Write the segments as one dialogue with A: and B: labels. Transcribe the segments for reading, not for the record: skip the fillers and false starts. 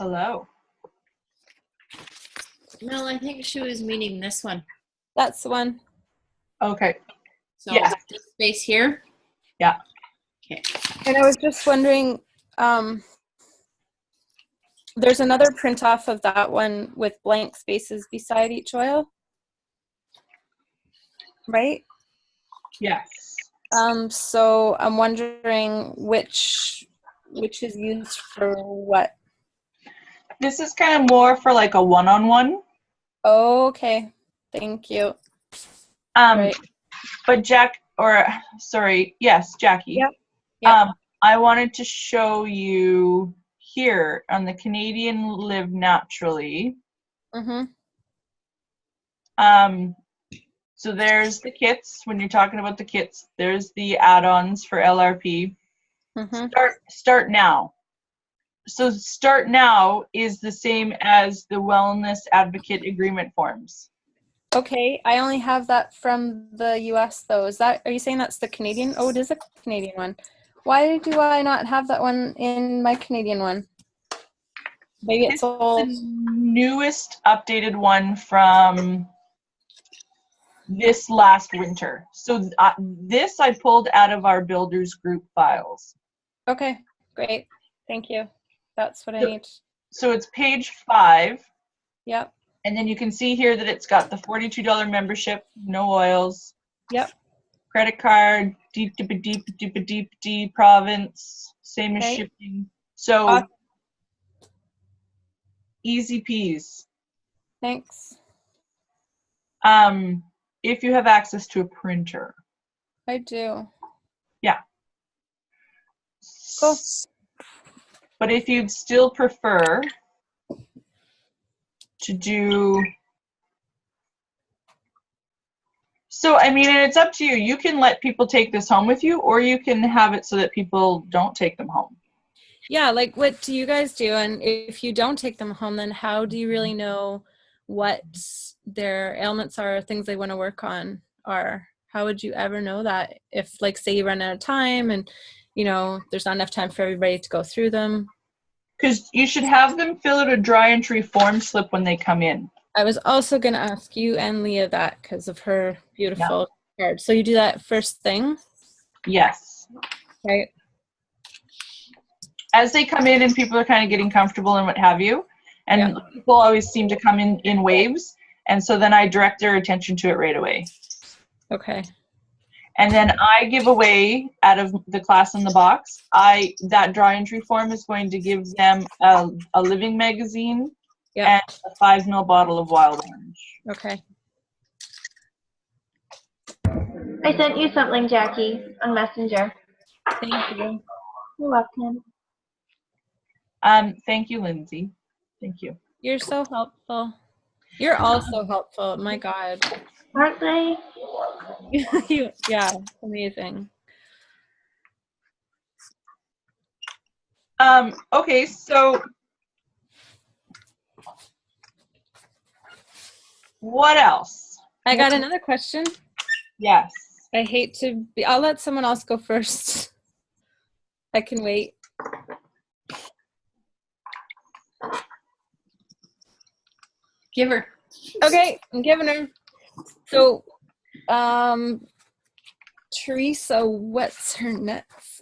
A: Hello.
B: No, I think she was meaning this one.
C: That's the one.
A: Okay.
B: So
A: Yeah.
B: this space here.
A: Yeah.
B: Okay.
C: And I was just wondering, there's another print off of that one with blank spaces beside each oil, right?
A: Yes.
C: So I'm wondering which is used for what.
A: This is kind of more for like a one-on-one.
C: Okay, thank you.
A: Right. But Jackie.
C: Yep. Yep.
A: I wanted to show you here on the Canadian Live Naturally.
C: Mm-hmm.
A: So there's the kits. When you're talking about the kits, there's the add-ons for LRP.
C: Mm-hmm.
A: Start now. So start now is the same as the Wellness Advocate Agreement forms.
C: Okay, I only have that from the US though. Are you saying that's the Canadian? Oh, it is a Canadian one. Why do I not have that one in my Canadian one? Maybe it's old.
A: The newest updated one from this last winter. So this I pulled out of our builders group files.
C: Okay, great. Thank you. That's what I need.
A: So it's page 5.
C: Yep.
A: And then you can see here that it's got the $42 membership, no oils.
C: Yep.
A: Credit card, deep province, same as shipping. So easy peas.
C: Thanks.
A: If you have access to a printer.
C: I do.
A: Yeah.
C: Cool.
A: But if you'd still prefer to do, so I mean, and it's up to you. You can let people take this home with you, or you can have it so that people don't take them home.
C: Yeah, like what do you guys do? And if you don't take them home, then how do you really know what their ailments are, things they want to work on are? How would you ever know that if, like, say you run out of time and, you know, there's not enough time for everybody to go through them?
A: Because you should have them fill out a dry entry form slip when they come in.
C: I was also going to ask you and Leah that because of her beautiful card. So you do that first thing?
A: Yes.
C: Right.
A: As they come in and people are kind of getting comfortable and what have you, and people always seem to come in waves, and so then I direct their attention to it right away.
C: Okay. And
A: then I give away, out of the class in the box, that dry entry form is going to give them a living magazine and a 5 ml bottle of wild orange.
C: Okay.
D: I sent you something, Jackie, on Messenger.
C: Thank you.
D: You're welcome.
A: Thank you, Lindsay. Thank you.
C: You're so helpful. You're all so helpful. My God.
D: Aren't they?
C: Yeah, amazing.
A: Okay, so what else?
C: I got another question.
A: Yes.
C: I hate to be, I'll let someone else go first. I can wait.
B: Give her.
C: Okay, I'm giving her. So, Teresa, what's her next?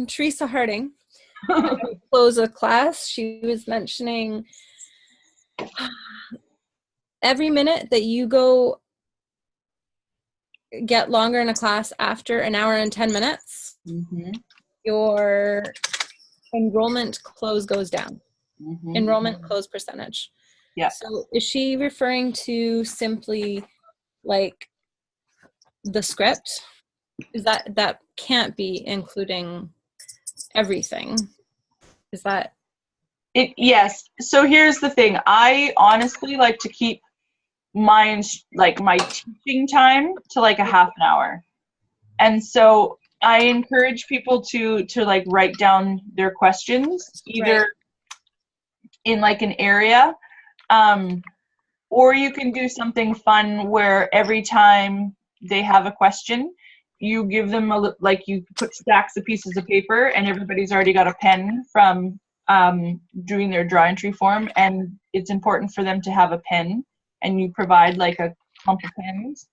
C: Teresa Harding. Close a class. She was mentioning every minute that you go get longer in a class after an hour and 10 minutes, your enrollment close goes down. Enrollment close percentage.
A: Yeah.
C: So is she referring to simply like the script? Is that can't be including everything? Is that
A: it? Yes. So here's the thing. I honestly like to keep my teaching time to like a half an hour. And so I encourage people to like write down their questions either in like an area, or you can do something fun where every time they have a question, you give them you put stacks of pieces of paper and everybody's already got a pen from doing their dry entry form, and it's important for them to have a pen, and you provide like a clump of pens.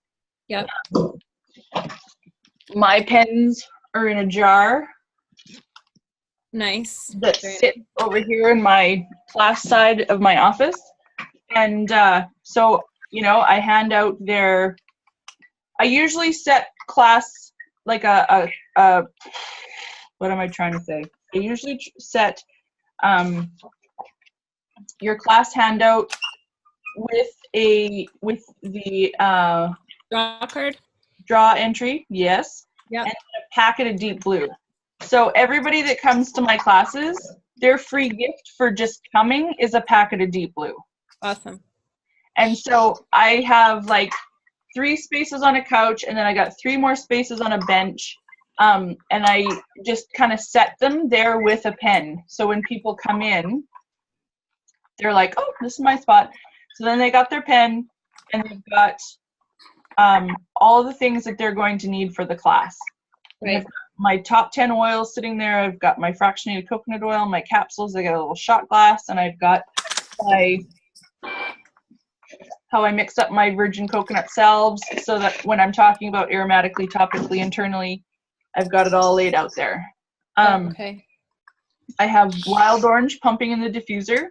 C: Yep.
A: My pens are in a jar
C: Nice.
A: that
C: Very
A: sit over here in my class side of my office. And so, I hand out I usually set class like a what am I trying to say? I usually set your class handout with the
C: Draw card.
A: draw entry, yes,
C: Yep.
A: and a packet of Deep Blue. So everybody that comes to my classes, their free gift for just coming is a packet of Deep Blue.
C: Awesome.
A: And so I have like 3 spaces on a couch, and then I got 3 more spaces on a bench. And I just kind of set them there with a pen. So when people come in, they're like, oh, this is my spot. So then they got their pen, and they've got all the things that they're going to need for the class.
C: Right.
A: I've got my top 10 oils sitting there. I've got my fractionated coconut oil, my capsules. I got a little shot glass, and I've got how I mix up my virgin coconut salves so that when I'm talking about aromatically, topically, internally, I've got it all laid out there.
C: Okay.
A: I have wild orange pumping in the diffuser,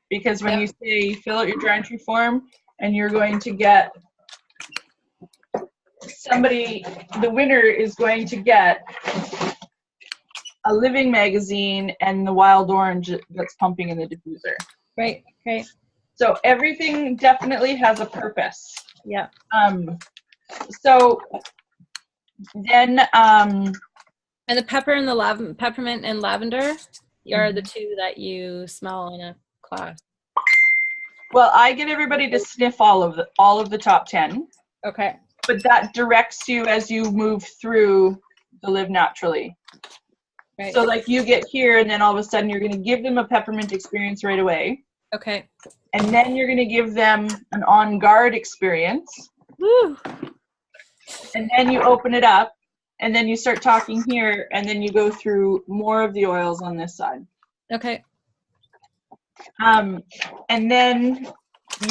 A: because when
C: Yep.
A: you say fill out your dry entry form and you're going to get the winner is going to get a living magazine and the wild orange that's pumping in the diffuser.
C: Right. Okay.
A: So everything definitely has a purpose.
C: Yeah.
A: So then
C: And the pepper and the peppermint and lavender are the 2 that you smell in a class.
A: well, I get everybody to sniff all of the top 10,
C: Okay.
A: but that directs you as you move through the Live Naturally.
C: Right.
A: So like you get here, and then all of a sudden you're going to give them a peppermint experience right away.
C: Okay.
A: And then you're going to give them an on guard experience.
C: Woo.
A: And then you open it up, and then you start talking here, and then you go through more of the oils on this side.
C: Okay.
A: And then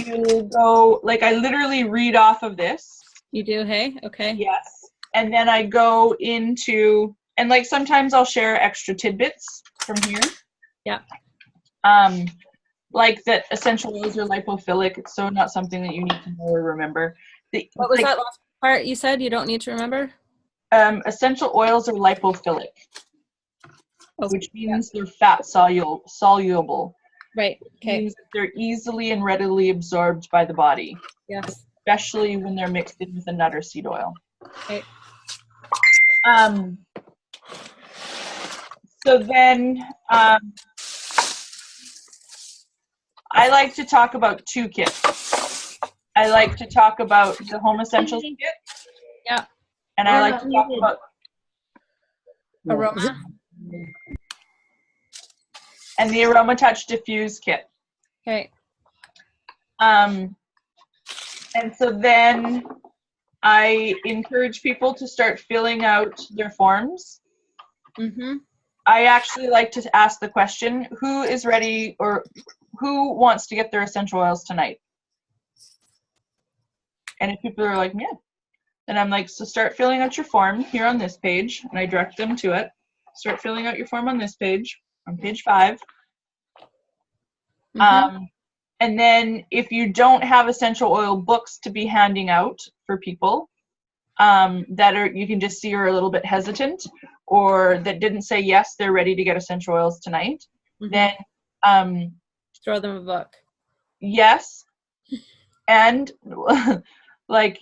A: you go, like I literally read off of this.
C: You do, hey? Okay.
A: Yes. And then I go into, and like sometimes I'll share extra tidbits from here.
C: Yeah.
A: Like that essential oils are lipophilic, so not something that you need to know or remember.
C: What was that last part you said you don't need to remember?
A: Essential oils are lipophilic,
C: Oh,
A: which means they're fat soluble.
C: Right. Okay.
A: Means that they're easily and readily absorbed by the body,
C: Yes.
A: especially when they're mixed in with a nut or seed oil.
C: Okay.
A: So then I like to talk about 2 kits. I like to talk about the Home Essentials kit.
C: Yeah.
A: And I like to talk about
C: Aroma.
A: and the Aroma Touch Diffuse kit.
C: Okay.
A: And so then I encourage people to start filling out their forms.
C: Mm-hmm.
A: I actually like to ask the question, who is ready or who wants to get their essential oils tonight? And if people are like, yeah, then I'm like, so start filling out your form here on this page, and I direct them to it. Start filling out your form on this page, on page 5.
C: Mm-hmm.
A: And then if you don't have essential oil books to be handing out for people you can just see are a little bit hesitant, or that didn't say yes, they're ready to get essential oils tonight,
C: Mm-hmm.
A: then
C: Throw them a book.
A: yes, and like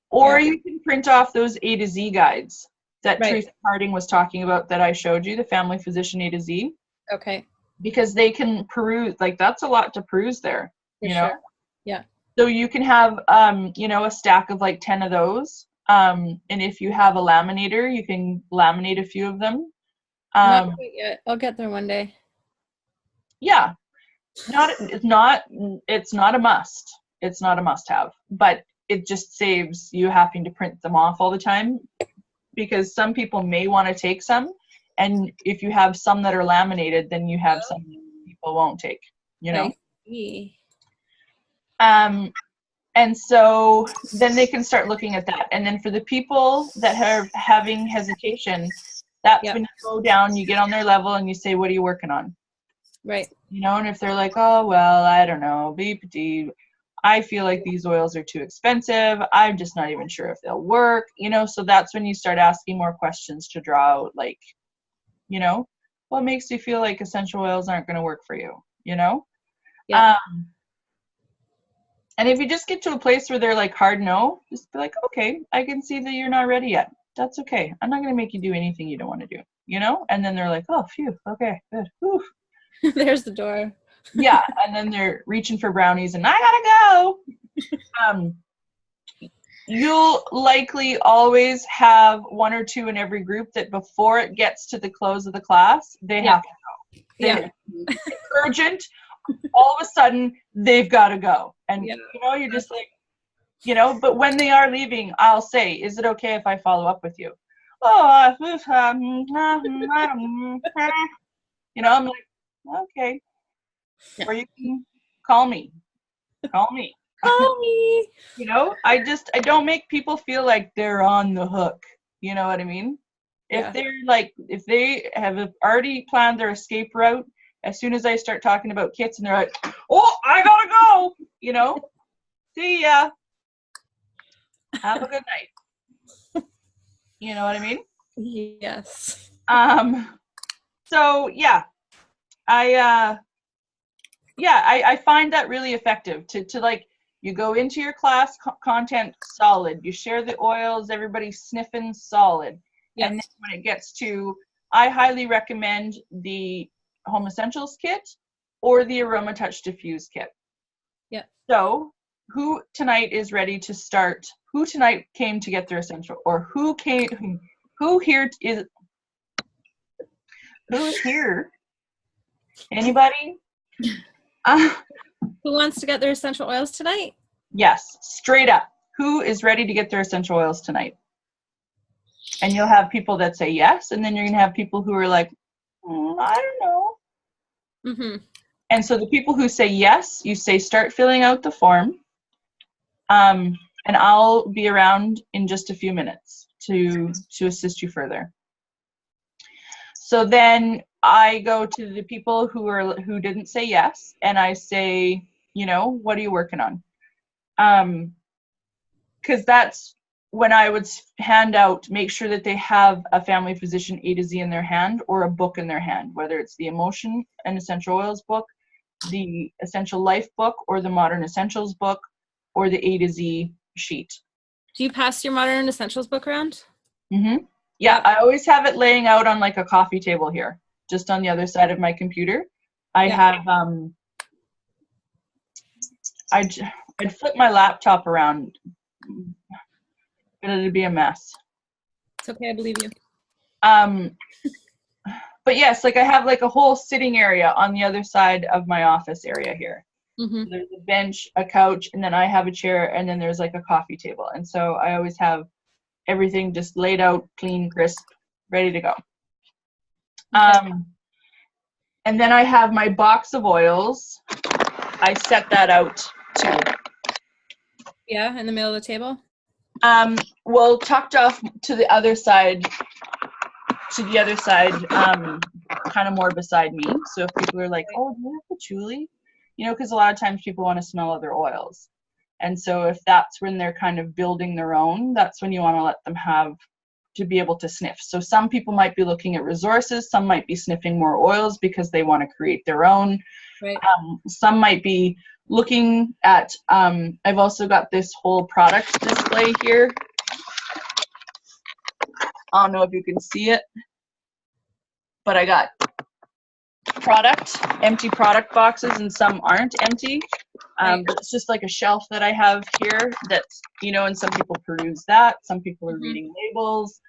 A: or you can print off those A to Z guides that
C: Right.
A: Teresa Harding was talking about that I showed you, the Family Physician A to Z,
C: Okay.
A: because they can peruse, like that's a lot to peruse there,
C: For
A: you know.
C: sure. Yeah.
A: So you can have a stack of like 10 of those, and if you have a laminator, you can laminate a few of them.
C: Not quite yet. I'll get there one day.
A: Yeah, it's not a must. It's not a must-have, but it just saves you having to print them off all the time, because some people may want to take some, And if you have some that are laminated, then you have some that people won't take, you know? And so then they can start looking at that. And then for the people that are having hesitation, that's when you go down, you get on their level and you say, what are you working on?
C: Right.
A: You know, and if they're like, oh, well, I don't know, BPD, I feel like these oils are too expensive. I'm just not even sure if they'll work, you know, so that's when you start asking more questions to draw out, like, you know, what makes you feel like essential oils aren't going to work for you, you know?
C: Yeah.
A: And if you just get to a place where they're like hard no, just be like, okay, I can see that you're not ready yet. That's okay. I'm not going to make you do anything you don't want to do, you know? And then they're like, oh, phew, okay, good. Whew.
C: There's the door.
A: Yeah, and then they're reaching for brownies and I gotta go. You'll likely always have one or two in every group that before it gets to the close of the class, they have to go. It's urgent. All of a sudden, they've got to go. And, you know, you're just like, you know, but when they are leaving, I'll say, is it okay if I follow up with you? Oh, you know, I'm like, okay. Or you can call me. Call me.
C: Call me.
A: You know, I don't make people feel like they're on the hook. You know what I mean? If they're like, if they have already planned their escape route, as soon as I start talking about kits and they're like, oh, I gotta go, you know, see ya. Have a good night. You know what I mean?
C: Yes.
A: So yeah, I find that really effective to like, you go into your class content solid, you share the oils, everybody's sniffing solid. Yes. And then when it gets to, I highly recommend the Home Essentials kit or the Aroma Touch Diffuse kit.
C: Yeah.
A: So who tonight is ready to start? Who tonight came to get their essential, or who's here? Anybody?
C: Who wants to get their essential oils tonight?
A: Yes, straight up. Who is ready to get their essential oils tonight? And you'll have people that say yes, and then you're going to have people who are like, I don't know. Mm-hmm. And so the people who say yes, you say start filling out the form, and I'll be around in just a few minutes to assist you further. So then I go to the people who didn't say yes, and I say, you know, what are you working on? Because that's when I would hand out, make sure that they have a family physician A to Z in their hand or a book in their hand, whether it's the Emotion and Essential Oils book, the Essential Life book, or the Modern Essentials book, or the A to Z sheet.
C: Do you pass your Modern Essentials book around?
A: Mm-hmm. Yeah, I always have it laying out on like a coffee table here, just on the other side of my computer. I have, I'd flip my laptop around, but it'd be a mess.
C: It's okay, I believe you.
A: But yes, like I have like a whole sitting area on the other side of my office area here. Mm-hmm. So there's a bench, a couch, and then I have a chair, and then there's like a coffee table. And so I always have everything just laid out, clean, crisp, ready to go. Okay. And then I have my box of oils. I set that out too.
C: Yeah, in the middle of the table?
A: Well, tucked off to the other side, kind of more beside me. So if people are like, oh, do you have patchouli? You know, because a lot of times people want to smell other oils. And so if that's when they're kind of building their own, that's when you want to let them have to be able to sniff. So some people might be looking at resources. Some might be sniffing more oils because they want to create their own. Right. Some might be looking at, I've also got this whole product display here. I don't know if you can see it, but I got empty product boxes, and some aren't empty. But it's just like a shelf that I have here that's, you know, and some people peruse that. Some people are reading labels.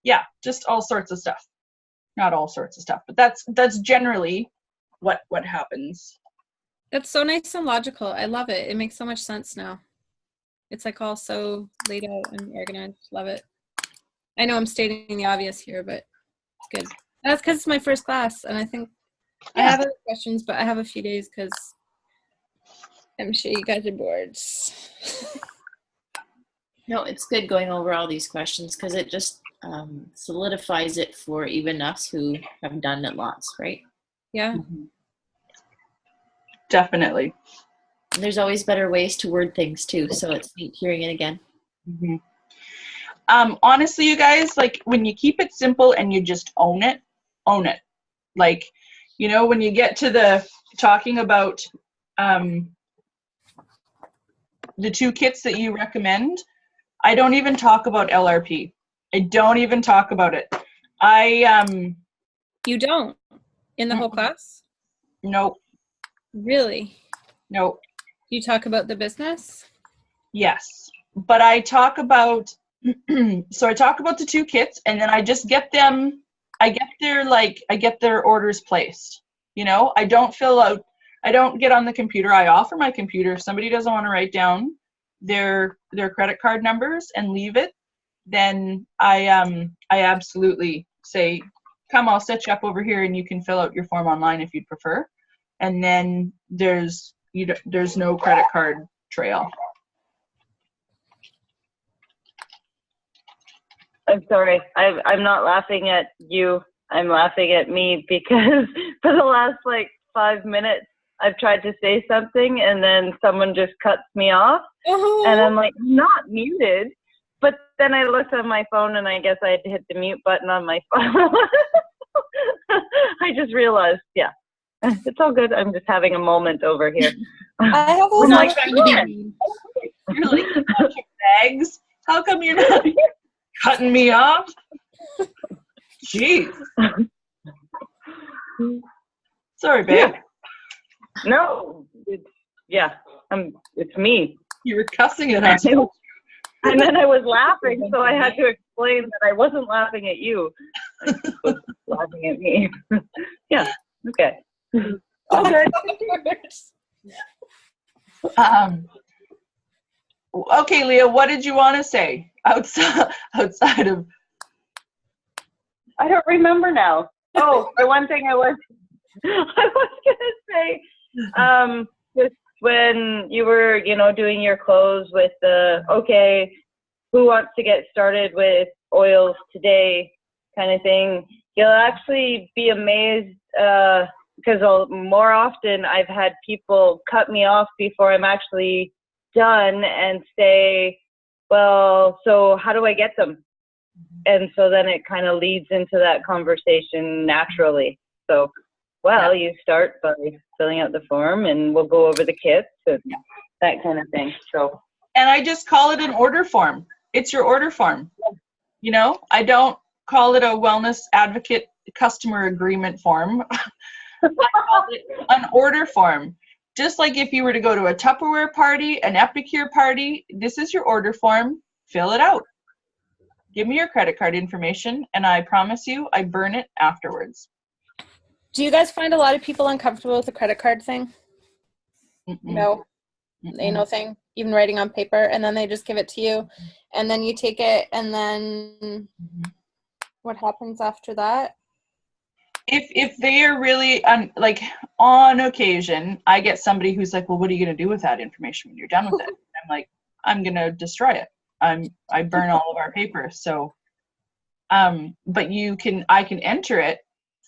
A: Yeah, just all sorts of stuff. Not all sorts of stuff, but that's generally what happens.
C: That's so nice and logical. I love it. It makes so much sense now. It's like all so laid out and organized. Love it. I know I'm stating the obvious here, but Good. That's because it's my first class, and I think I have other questions, but I have a few days because I'm sure you guys are bored.
B: No, it's good going over all these questions because it just solidifies it for even us who have done it lots, right?
C: Yeah.
A: Definitely.
B: And there's always better ways to word things too, so it's neat hearing it again.
A: Mm-hmm. Honestly, you guys, like when you keep it simple and you just own it. Like, you know, when you get to the talking about the 2 kits that you recommend, I don't even talk about LRP. I don't even talk about it.
C: You don't in the whole class?
A: Nope.
C: Really?
A: Nope.
C: You talk about the business?
A: Yes, but I talk about so I talk about the 2 kits, and then I just get them. I get their orders placed. You know, I don't get on the computer. I offer my computer. If somebody doesn't want to write down their credit card numbers and leave it, then I absolutely say, come, I'll set you up over here, and you can fill out your form online if you'd prefer. And then there's no credit card trail.
E: I'm sorry. I'm not laughing at you. I'm laughing at me because for the last like 5 minutes, I've tried to say something and then someone just cuts me off.
C: Oh.
E: And I'm like, not muted. But then I looked on my phone and I guess I had to hit the mute button on my phone. I just realized, yeah, it's all good. I'm just having a moment over here.
C: I have
B: We're
C: a
B: not trying to be mean.
A: You're like a bunch of bags. How come you're not cutting me off? Jeez. Sorry, babe.
E: No, it's me.
A: You were cussing at us.
E: And then I was laughing, so I had to explain that I wasn't laughing at you. I was laughing at me. Yeah, okay. All good.
A: Okay, Leah, what did you want to say outside of?
E: I don't remember now. Oh, the one thing I was gonna say, just when you were, doing your close with the, okay, who wants to get started with oils today kind of thing, you'll actually be amazed because more often I've had people cut me off before I'm actually done and say, well, so how do I get them? And so then it kind of leads into that conversation naturally. So, well, you start by filling out the form and we'll go over the kits and that kind of thing. So,
A: and I just call it an order form. It's your order form. I don't call it a wellness advocate customer agreement form. I call it an order form. Just like if you were to go to a Tupperware party, an Epicure party, this is your order form. Fill it out. Give me your credit card information, and I promise you, I burn it afterwards.
C: Do you guys find a lot of people uncomfortable with the credit card thing? No. Ain't no thing. Even writing on paper, and then they just give it to you, and then you take it, and then what happens after that?
A: If they are really, on occasion, I get somebody who's like, well, what are you going to do with that information when you're done with it? I'm like, I'm going to destroy it. I burn all of our paper. So, but I can enter it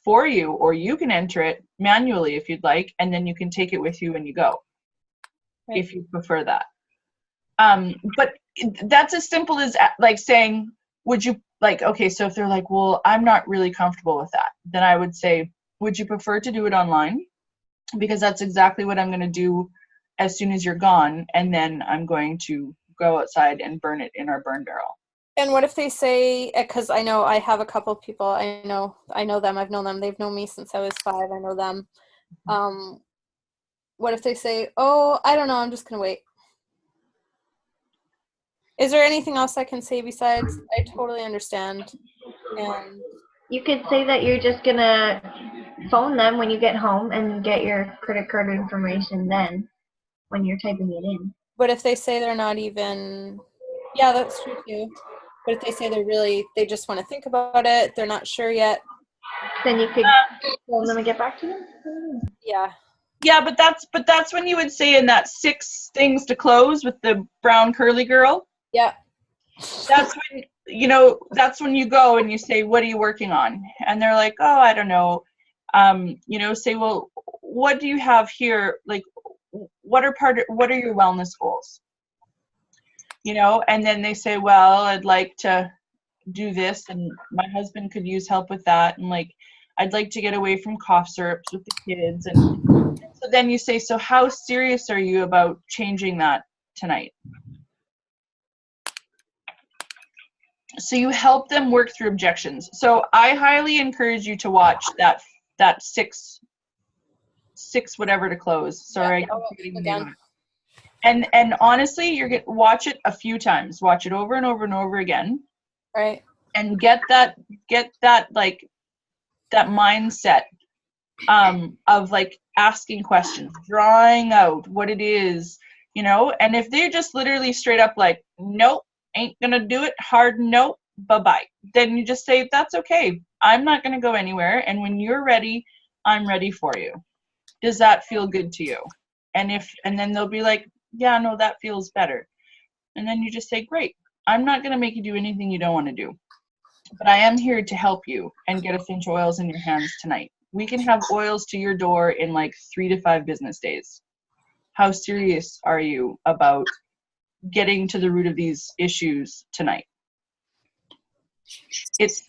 A: for you, or you can enter it manually if you'd like, and then you can take it with you when you go, if you prefer that. But that's as simple as like saying, would you okay, so if they're like, well, I'm not really comfortable with that, then I would say, would you prefer to do it online? Because that's exactly what I'm going to do as soon as you're gone, and then I'm going to go outside and burn it in our burn barrel.
C: And what if they say, because I know I have a couple of people, I know them, I've known them, they've known me since I was 5, I know them. What if they say, oh, I don't know, I'm just going to wait? Is there anything else I can say besides, I totally understand? And
D: You could say that you're just going to phone them when you get home and get your credit card information then when you're typing it in.
C: But if they say they're not even, yeah, that's true too. But if they say they just want to think about it, they're not sure yet,
D: Then you could phone them and get back to them.
C: Yeah.
A: Yeah, but that's when you would say in that 6 things to close with the brown curly girl.
C: Yeah.
A: That's when, you know, that's when you go and you say, what are you working on? And they're like, oh, I don't know. You know, say, well, what do you have here? Like, what are your wellness goals? You know, and then they say, well, I'd like to do this, and my husband could use help with that, and like, I'd like to get away from cough syrups with the kids. And so then you say, so how serious are you about changing that tonight? So you help them work through objections. So I highly encourage you to watch that six whatever to close. Sorry, I keep forgetting the name of it. And honestly, watch it a few times. Watch it over and over and over again.
C: Right.
A: And get that like that mindset of like asking questions, drawing out what it is, you know. And if they're just literally straight up like, nope, ain't gonna do it, hard nope, bye-bye, then you just say, that's okay, I'm not gonna go anywhere, and when you're ready, I'm ready for you. Does that feel good to you? And then they'll be like, yeah, no, that feels better. And then you just say, great, I'm not gonna make you do anything you don't want to do, but I am here to help you and get essential oils in your hands tonight. We can have oils to your door in like 3 to 5 business days. How serious are you about getting to the root of these issues tonight? It's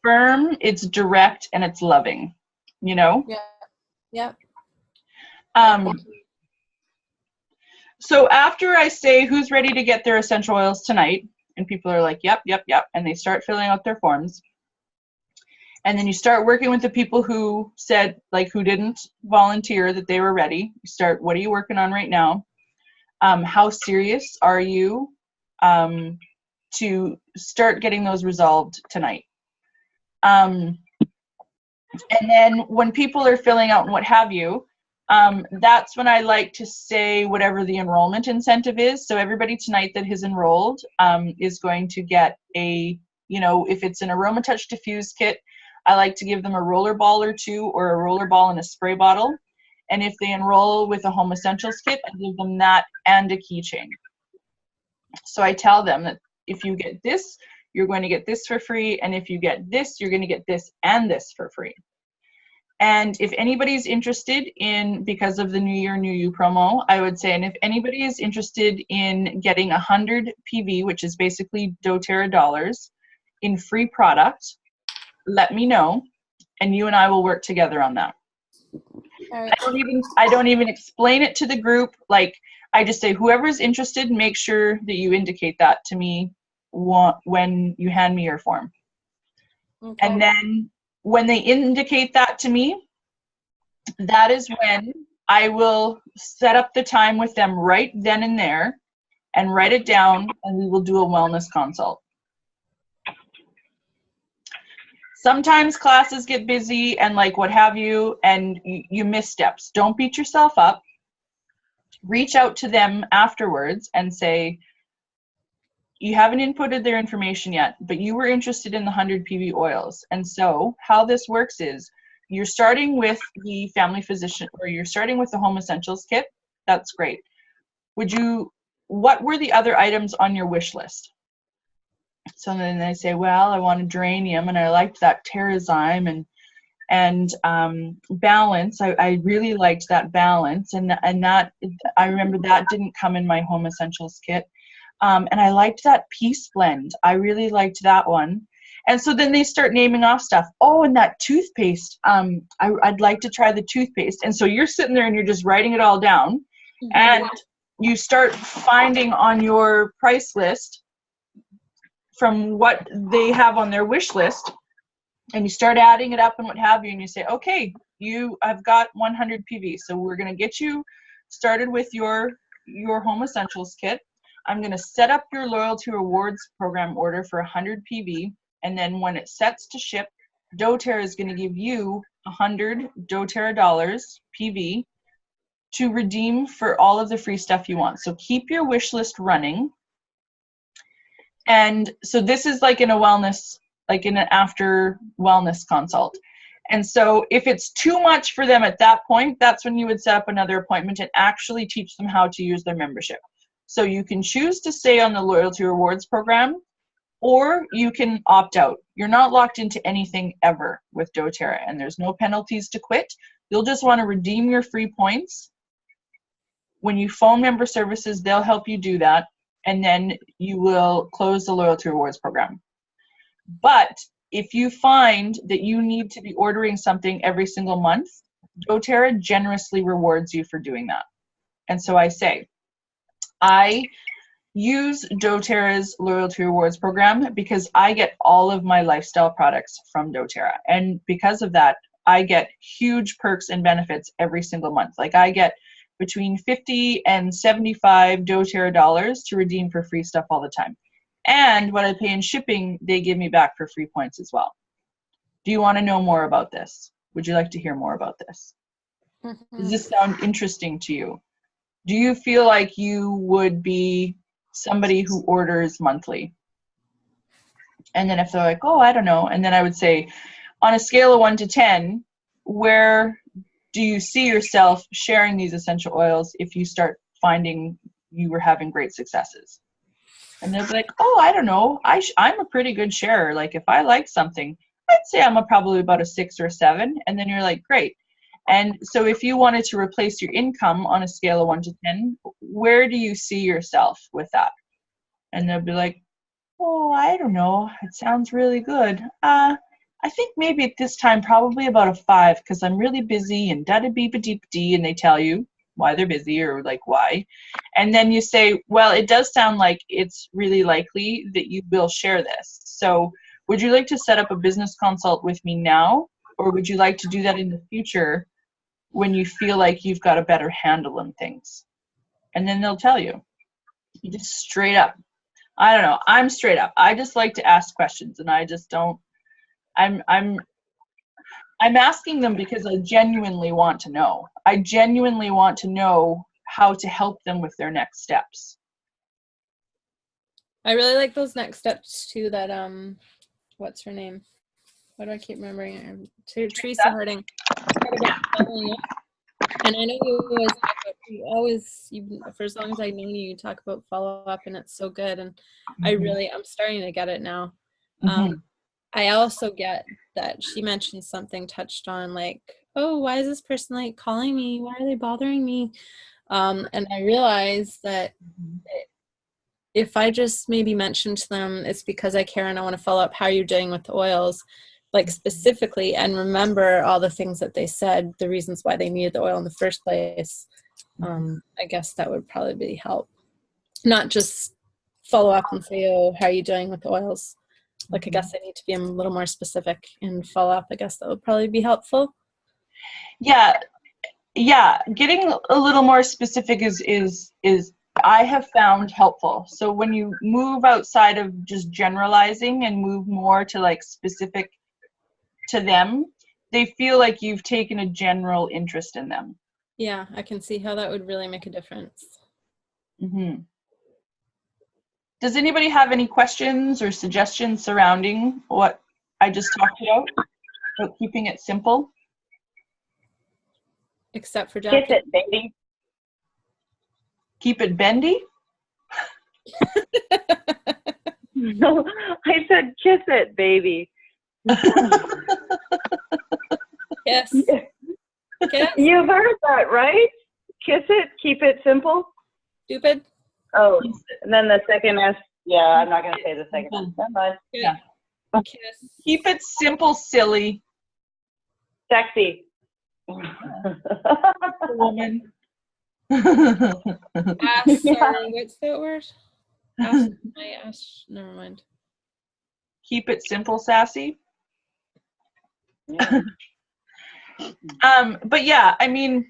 A: firm, it's direct, and it's loving, you know?
C: Yeah. Yeah.
A: So after I say who's ready to get their essential oils tonight, and people are like, yep, and they start filling out their forms, and then you start working with the people who said, like, who didn't volunteer that they were ready. You start, what are you working on right now? How serious are you to start getting those resolved tonight? And then when people are filling out and what have you, that's when I like to say whatever the enrollment incentive is. So everybody tonight that has enrolled is going to get a, you know, if it's an Aroma Touch Diffuse kit, I like to give them a roller ball or 2, or a roller ball and a spray bottle. And if they enroll with a Home Essentials kit, I give them that and a keychain. So I tell them that if you get this, you're going to get this for free. And if you get this, you're going to get this and this for free. And if anybody's interested in, because of the New Year, New You promo, I would say, and if anybody is interested in getting 100 PV, which is basically doTERRA dollars, in free product, let me know, and you and I will work together on that.
C: All right.
A: I don't even explain it to the group. Like, I just say, whoever's interested, make sure that you indicate that to me when you hand me your form.
C: Okay.
A: And then when they indicate that to me, that is when I will set up the time with them right then and there and write it down, and we will do a wellness consult. Sometimes classes get busy and like what have you, and you miss steps. Don't beat yourself up. Reach out to them afterwards and say, you haven't inputted their information yet, but you were interested in the 100 PV oils. And so how this works is you're starting with the family physician, or you're starting with the Home Essentials kit. That's great. What were the other items on your wish list? So then they say, well, I want a geranium, and I liked that Terrazyme, and balance. I really liked that balance, and that, I remember that didn't come in my Home Essentials kit. And I liked that Peace Blend. I really liked that one. And so then they start naming off stuff. Oh, and that toothpaste. I'd like to try the toothpaste. And so you're sitting there and you're just writing it all down. Mm-hmm. And you start finding on your price list from what they have on their wish list, and you start adding it up and what have you, and you say, okay, I've got 100 PV, so we're going to get you started with your Home Essentials kit. I'm going to set up your loyalty rewards program order for 100 PV, and then when it sets to ship, doTERRA is going to give you 100 doTERRA dollars PV to redeem for all of the free stuff you want. So keep your wish list running. And so this is like in a wellness, like in an after wellness consult. And so if it's too much for them at that point, that's when you would set up another appointment and actually teach them how to use their membership. So you can choose to stay on the loyalty rewards program, or you can opt out. You're not locked into anything ever with doTERRA, and there's no penalties to quit. You'll just want to redeem your free points. When you phone member services, they'll help you do that, and then you will close the loyalty rewards program. But if you find that you need to be ordering something every single month, doTERRA generously rewards you for doing that. And so I say, I use doTERRA's loyalty rewards program because I get all of my lifestyle products from doTERRA. And because of that, I get huge perks and benefits every single month. Like I get between 50 and 75 doTERRA dollars to redeem for free stuff all the time. And what I pay in shipping, they give me back for free points as well. Do you want to know more about this? Would you like to hear more about this? Does this sound interesting to you? Do you feel like you would be somebody who orders monthly? And then if they're like, oh, I don't know. And then I would say, on a scale of 1 to 10, where do you see yourself sharing these essential oils if you start finding you were having great successes? And they'll be like, oh, I don't know. I'm a pretty good sharer. Like if I like something, I'd say I'm probably about a 6 or a 7. And then you're like, great. And so if you wanted to replace your income on a scale of 1 to 10, where do you see yourself with that? And they'll be like, oh, I don't know. It sounds really good. I think maybe at this time, probably about a 5, because I'm really busy and da-da-beep-a-deep-dee, and they tell you why they're busy or like why. And then you say, well, it does sound like it's really likely that you will share this. So would you like to set up a business consult with me now? Or would you like to do that in the future when you feel like you've got a better handle on things? And then they'll tell you. You just straight up. I don't know. I'm straight up. I just like to ask questions, and I just don't. I'm asking them because I genuinely want to know. I genuinely want to know how to help them with their next steps.
C: I really like those next steps too. That what's her name? Why do I keep remembering her? Teresa Harding. Yeah. And I know you always, for as long as I know you talk about follow-up, and it's so good. And I'm starting to get it now. I also get that she mentioned something touched on like, oh, why is this person like calling me? Why are they bothering me? And I realized that if I just maybe mention to them, it's because I care and I want to follow up how you're doing with the oils, like specifically, and remember all the things that they said, the reasons why they needed the oil in the first place. I guess that would probably help. Not just follow up and say, oh, how are you doing with the oils? Like, I guess I need to be a little more specific in follow up. I guess that would probably be helpful. Yeah. Getting a little more specific is I have found helpful. So when you move outside of just generalizing and move more to like specific to them, they feel like you've taken a general interest in them. Yeah, I can see how that would really make a difference.
A: Does anybody have any questions or suggestions surrounding what I just talked about keeping it simple?
C: Except for Jackie.
E: Kiss it, baby.
A: Keep it bendy?
E: No, I said kiss it, baby.
C: Yes. Kiss.
E: You've heard that, right? Kiss it, keep it simple.
C: Stupid.
E: Oh, and then the second S. Yeah, I'm not going to say the second S. Never mind.
A: Yeah.
C: Kiss.
A: Keep it simple, silly.
E: Sexy.
A: Woman.
C: Sorry, what's that word? Never mind.
A: Keep it simple, sassy.
E: Yeah.
A: But yeah, I mean,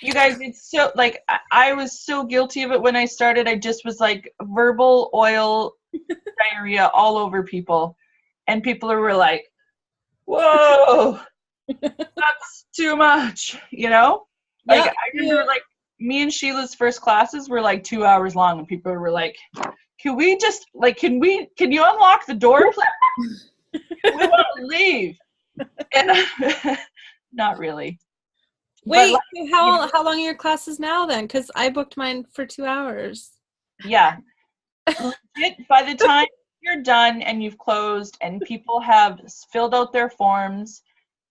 A: you guys, it's so like I was so guilty of it when I started. I just was like verbal oil diarrhea all over people, and people were like, "Whoa, that's too much," you know? Like I remember, like me and Sheila's first classes were like 2 hours long, and people were like, "Can we just like can you unlock the door, please? We want to leave." And, not really.
C: Wait,
A: like,
C: so how long are your classes now then? Because I booked mine for 2 hours.
A: Yeah. By the time you're done and you've closed and people have filled out their forms,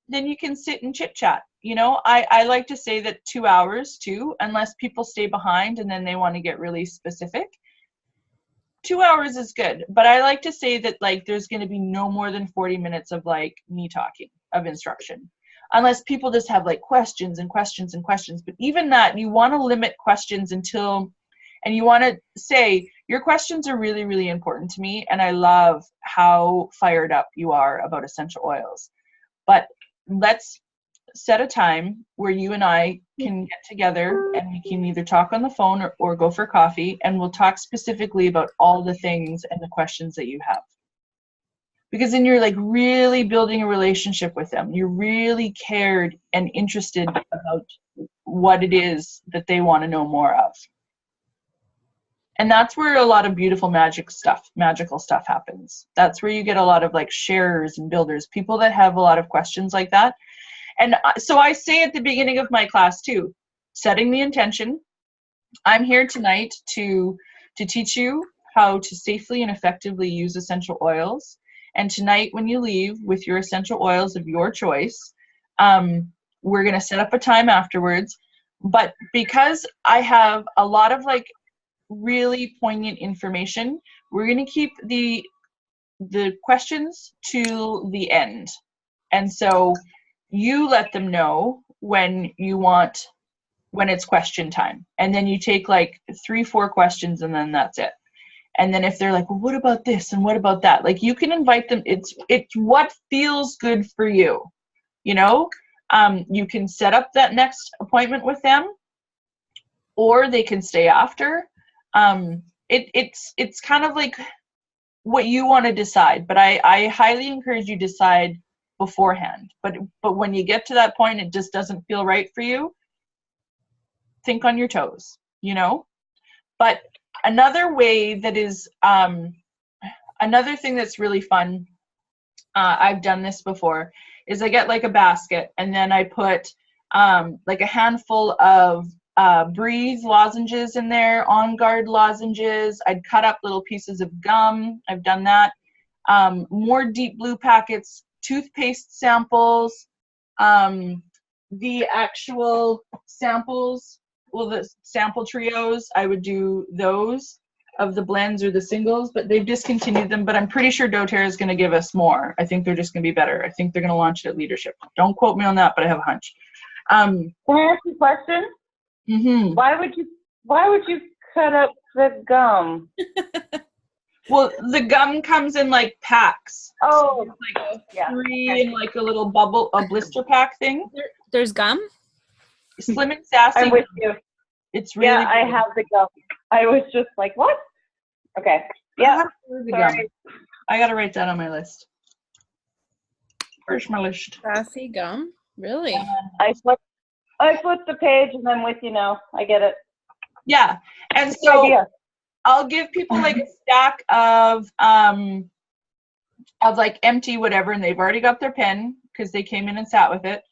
A: then you can sit and chit chat. You know, I like to say that 2 hours too, unless people stay behind and then they want to get really specific. 2 hours is good, but I like to say that like there's going to be no more than 40 minutes of like me talking of instruction, unless people just have like questions and questions and questions. But even that, you want to limit questions until, and you want to say your questions are really, really important to me, and I love how fired up you are about essential oils. But let's set a time where you and I can get together and we can either talk on the phone or go for coffee, and we'll talk specifically about all the things and the questions that you have. Because then you're like really building a relationship with them. You're really cared and interested about what it is that they want to know more of. And that's where a lot of beautiful magical stuff happens. That's where you get a lot of like sharers and builders, people that have a lot of questions like that. And so I say at the beginning of my class too, setting the intention. I'm here tonight to teach you how to safely and effectively use essential oils. And tonight when you leave with your essential oils of your choice, we're going to set up a time afterwards. But because I have a lot of like really poignant information, we're going to keep the questions to the end. And so you let them know when it's question time. And then you take like 3-4 questions and then that's it. And then if they're like, well, what about this and what about that? Like you can invite them. It's what feels good for you. You know, you can set up that next appointment with them, or they can stay after. It's kind of like what you want to decide, but I highly encourage you to decide beforehand. But when you get to that point, it just doesn't feel right for you, think on your toes, you know? But another way that is, another thing that's really fun, I've done this before, is I get like a basket and then I put like a handful of Breathe lozenges in there, On Guard lozenges. I'd cut up little pieces of gum. I've done that. More Deep Blue packets, toothpaste samples, the actual samples, well, the sample trios, I would do those of the blends or the singles, but they've discontinued them. But I'm pretty sure doTERRA is going to give us more. I think they're just going to be better. I think they're going to launch it at Leadership. Don't quote me on that, but I have a hunch.
E: Can I ask you a question?
A: Mm-hmm.
E: Why would you cut up the gum?
A: Well, the gum comes in like packs.
E: Oh,
A: so like
E: yeah.
A: 3 in like a little a blister pack thing.
C: There's gum?
A: Slim and Sassy.
E: I'm with you.
A: It's really
E: yeah, I
A: good.
E: have the gum. I was just like, what? Okay. Yeah.
A: Sorry. I gotta write that on my list. Where's my list?
C: Sassy gum? Really?
E: I flipped the page and I'm with you now. I get it.
A: Yeah, and
E: Good
A: so
E: idea.
A: I'll give people like a stack of like empty whatever, and they've already got their pen because they came in and sat with it.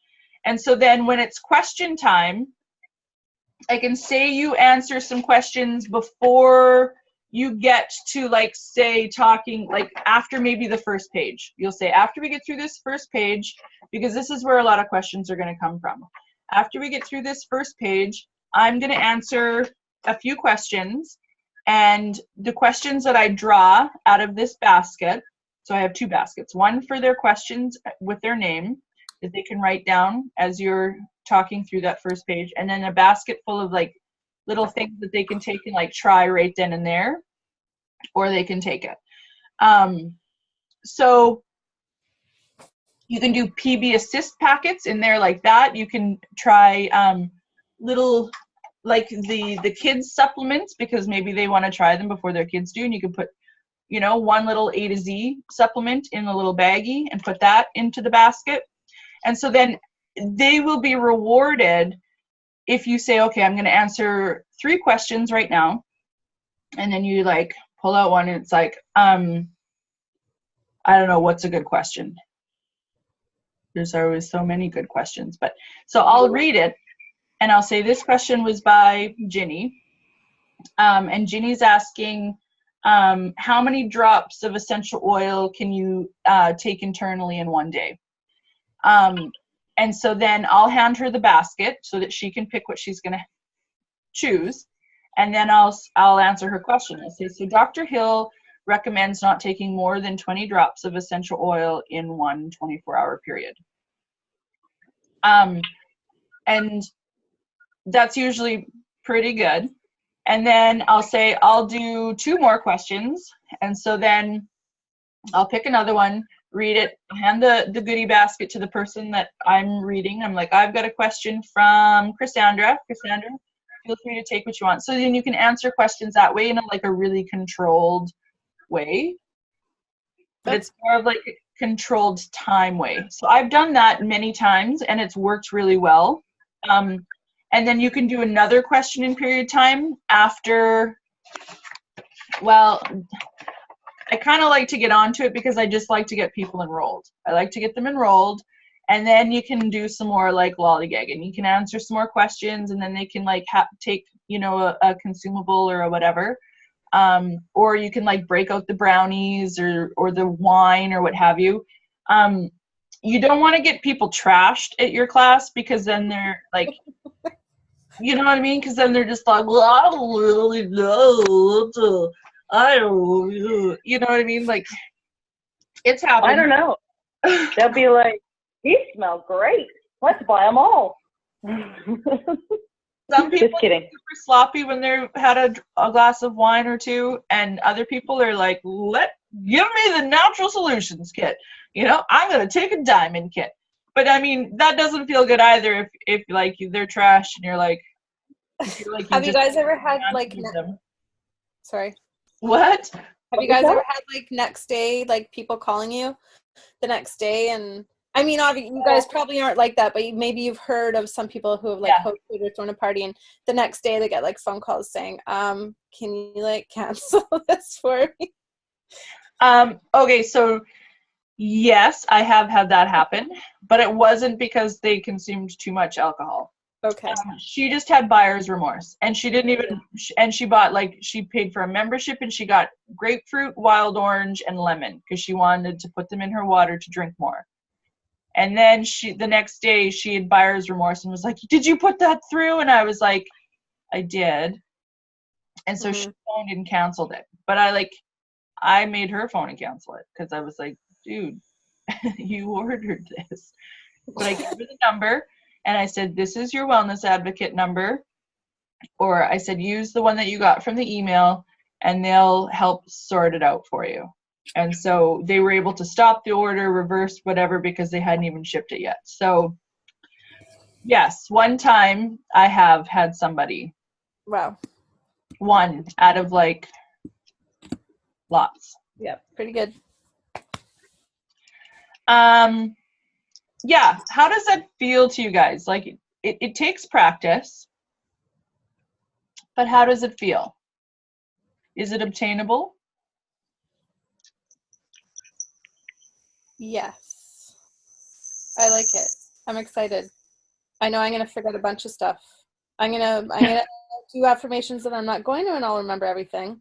A: And so then when it's question time, I can say you answer some questions before you get to like say talking, like after maybe the first page. You'll say, after we get through this first page, because this is where a lot of questions are going to come from. After we get through this first page, I'm going to answer a few questions, and the questions that I draw out of this basket, so I have 2 baskets, one for their questions with their name that they can write down as you're talking through that first page, and then a basket full of like little things that they can take and like try right then and there, or they can take it. So you can do PB assist packets in there like that. You can try little like the kids supplements, because maybe they want to try them before their kids do, and you can put, you know, one little A to Z supplement in a little baggie and put that into the basket. And so then they will be rewarded if you say, okay, I'm going to answer 3 questions right now, and then you like pull out one and it's like, I don't know, what's a good question? there's always so many good questions. But so I'll read it and I'll say this question was by Ginny. And Ginny's asking, how many drops of essential oil can you take internally in one day? And so then I'll hand her the basket so that she can pick what she's going to choose. And then I'll answer her question. I say, so Dr. Hill recommends not taking more than 20 drops of essential oil in one 24-hour period. And that's usually pretty good. And then I'll say, I'll do 2 more questions. And so then I'll pick another one, read it, hand the goodie basket to the person that I'm reading. I'm like, I've got a question from Cassandra. Cassandra, feel free to take what you want. So then you can answer questions that way in a really controlled way. But it's more of like a controlled time way. So I've done that many times and it's worked really well. And then you can do another question in period time after, well, I kind of like to get onto it because I just like to get people enrolled. I like to get them enrolled, and then you can do some more like lollygag, and you can answer some more questions, and then they can like take, you know, a consumable or a whatever. Or you can like break out the brownies or the wine or what have you. You don't want to get people trashed at your class because then they're like, you know what I mean? Because then they're just like, well, I don't really know. I don't, you know what I mean? Like, it's happening.
E: I don't know. They'll be like, these smell great. Let's buy them all.
A: Some people
E: Just kidding.
A: are super sloppy when they've had a glass of wine or two, and other people are like, give me the natural solutions kit. You know, I'm going to take a diamond kit. But I mean, that doesn't feel good either if like they're trash and you're like,
C: have you guys ever had like, sorry.
A: What?
C: Have you guys ever had like next day, like people calling you the next day? And I mean, obviously you guys probably aren't like that, but maybe you've heard of some people who have like hosted or thrown a party, and the next day they get like phone calls saying, can you like cancel this for me?
A: Okay, so yes, I have had that happen, but it wasn't because they consumed too much alcohol.
C: Okay.
A: She just had buyer's remorse, and she didn't even, and she bought like, she paid for a membership and she got grapefruit, wild orange, and lemon because she wanted to put them in her water to drink more. And then the next day she had buyer's remorse and was like, did you put that through? And I was like, I did. And so she phoned and canceled it. But I made her phone and cancel it because I was like, dude, you ordered this. But I gave her the number and I said, this is your wellness advocate number. Or I said, use the one that you got from the email and they'll help sort it out for you. And so they were able to stop the order, reverse whatever, because they hadn't even shipped it yet. So yes, one time I have had somebody.
C: Wow.
A: One out of like lots.
C: Yeah, pretty good.
A: Yeah, how does that feel to you guys? Like it takes practice, but how does it feel? Is it obtainable?
C: Yes. I like it. I'm excited. I know I'm going to forget a bunch of stuff. I'm going to do affirmations that I'm not going to, and I'll remember everything.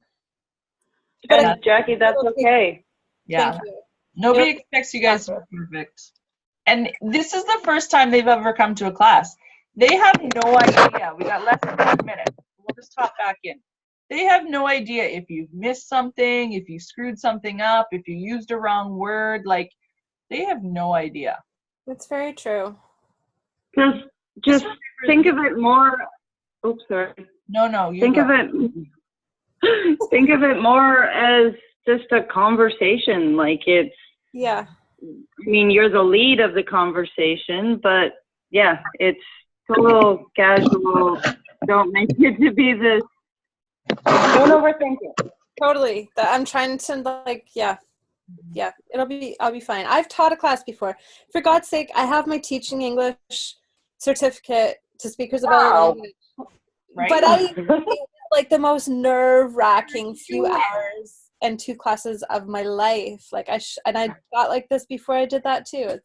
E: And Jackie, that's okay.
A: Yeah.
C: Thank you.
A: Nobody expects you guys to be perfect. And this is the first time they've ever come to a class. They have no idea. We got less than 1 minute. We'll just hop back in. They have no idea if you've missed something, if you screwed something up, if you used a wrong word. Like, they have no idea.
C: That's very true.
E: Just think of it more. Oops, sorry.
A: No.
E: Think of it more as just a conversation. Like it's.
C: Yeah.
E: I mean, you're the lead of the conversation, but yeah, it's total casual. Don't make it to be this. Don't overthink it.
C: Totally. I'm trying to like, yeah. I'll be fine. I've taught a class before. For God's sake, I have my teaching English certificate to speakers of other language.
A: Right?
C: But it was like the most nerve-wracking few hours and 2 classes of my life. Like I got like this before I did that too.